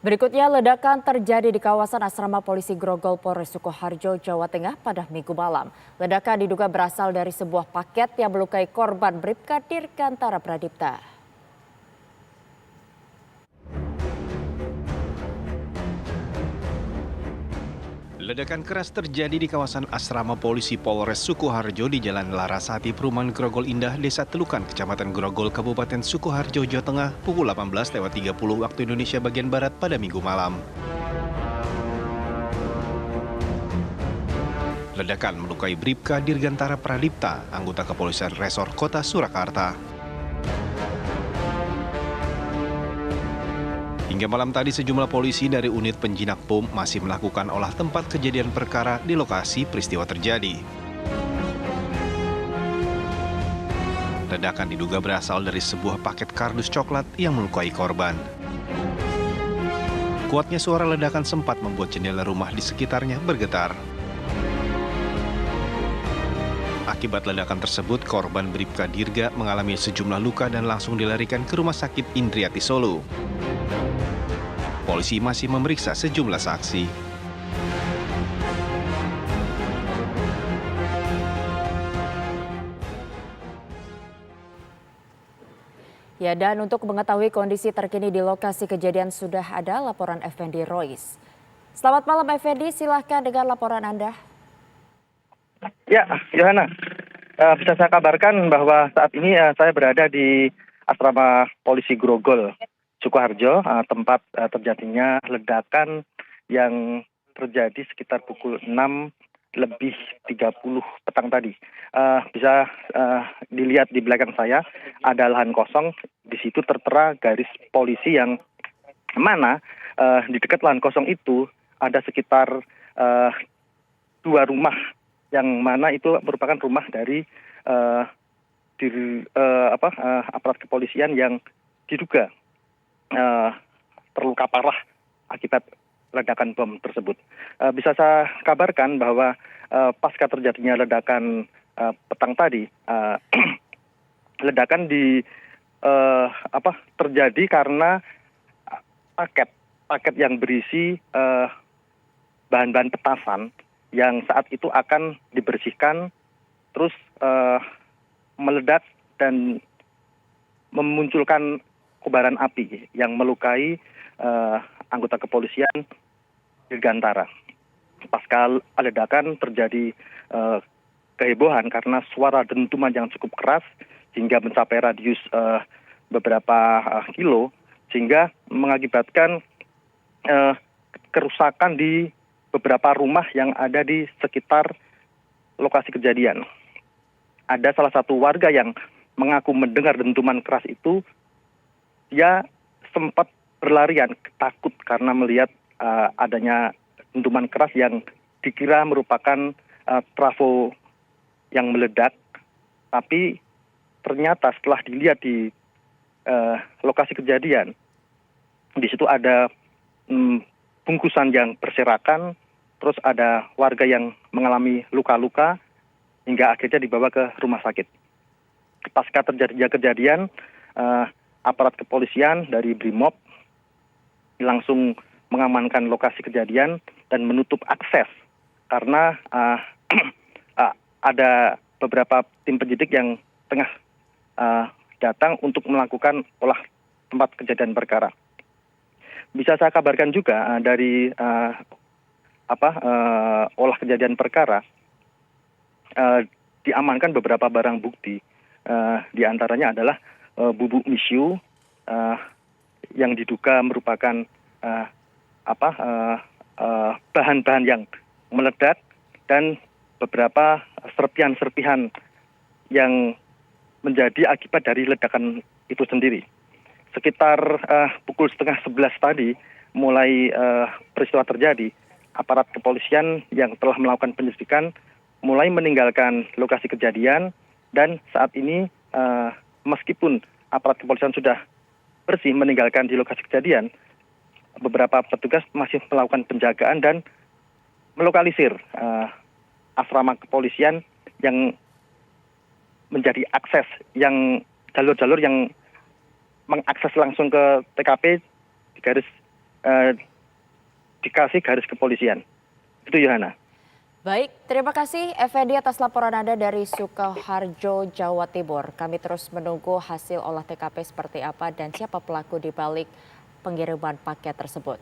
Berikutnya, ledakan terjadi di kawasan asrama polisi Grogol Polres Sukoharjo, Jawa Tengah pada Minggu malam. Ledakan diduga berasal dari sebuah paket yang melukai korban Bribka Dirgantara Pradipta. Ledakan keras terjadi di kawasan asrama polisi Polres Sukoharjo di Jalan Larasati, Perumahan Grogol Indah, Desa Telukan, Kecamatan Grogol, Kabupaten Sukoharjo, Jawa Tengah, pukul 18.30 waktu Indonesia bagian Barat pada Minggu malam. Ledakan melukai Bribka Dirgantara Pradipta, anggota kepolisian Resor Kota Surakarta. Hingga malam tadi sejumlah polisi dari unit penjinak bom masih melakukan olah tempat kejadian perkara di lokasi peristiwa terjadi. Ledakan diduga berasal dari sebuah paket kardus coklat yang melukai korban. Kuatnya suara ledakan sempat membuat jendela rumah di sekitarnya bergetar. Akibat ledakan tersebut, korban Bribka Dirga mengalami sejumlah luka dan langsung dilarikan ke Rumah Sakit Indriati Solo. Polisi masih memeriksa sejumlah saksi. Ya, dan untuk mengetahui kondisi terkini di lokasi kejadian sudah ada laporan Effendi Rois. Selamat malam Effendi, silahkan dengan laporan Anda. Ya, Yohana, bisa saya kabarkan bahwa saat ini saya berada di asrama polisi Grogol, Sukoharjo, tempat terjadinya ledakan yang terjadi sekitar pukul 6:30 petang tadi. Bisa dilihat di belakang saya ada lahan kosong, di situ tertera garis polisi yang mana di dekat lahan kosong itu ada sekitar dua rumah yang mana itu merupakan rumah dari aparat kepolisian yang diduga terluka parah akibat ledakan bom tersebut. Bisa saya kabarkan bahwa pasca terjadinya ledakan petang tadi, ledakan terjadi karena paket yang berisi bahan-bahan petasan yang saat itu akan dibersihkan, terus meledak dan memunculkan kobaran api yang melukai anggota kepolisian Dirgantara. Pasca ledakan terjadi kehebohan karena suara dentuman yang cukup keras hingga mencapai radius beberapa kilo, sehingga mengakibatkan kerusakan di beberapa rumah yang ada di sekitar lokasi kejadian. Ada salah satu warga yang mengaku mendengar dentuman keras itu, dia sempat berlarian takut karena melihat adanya dentuman keras yang dikira merupakan trafo yang meledak, tapi ternyata setelah dilihat di lokasi kejadian, di situ ada bungkusan yang berserakan. Terus ada warga yang mengalami luka-luka hingga akhirnya dibawa ke rumah sakit. Pasca terjadinya kejadian, aparat kepolisian dari Brimob langsung mengamankan lokasi kejadian dan menutup akses karena ada beberapa tim penyidik yang tengah datang untuk melakukan olah tempat kejadian perkara. Bisa saya kabarkan juga dari olah kejadian perkara, diamankan beberapa barang bukti, di antaranya adalah bubuk misiu yang diduga merupakan bahan-bahan yang meledak dan beberapa serpihan-serpihan yang menjadi akibat dari ledakan itu sendiri. Sekitar pukul 10:30 tadi mulai peristiwa terjadi, aparat kepolisian yang telah melakukan penyelidikan mulai meninggalkan lokasi kejadian, dan saat ini meskipun aparat kepolisian sudah bersih meninggalkan di lokasi kejadian, beberapa petugas masih melakukan penjagaan dan melokalisir asrama kepolisian yang menjadi akses, yang jalur-jalur yang mengakses langsung ke TKP di garis dikasih garis kepolisian. Itu Yohana. Baik, terima kasih Effendi atas laporan Anda dari Sukoharjo, Jawa Timur. Kami terus menunggu hasil olah TKP seperti apa dan siapa pelaku di balik pengiriman paket tersebut.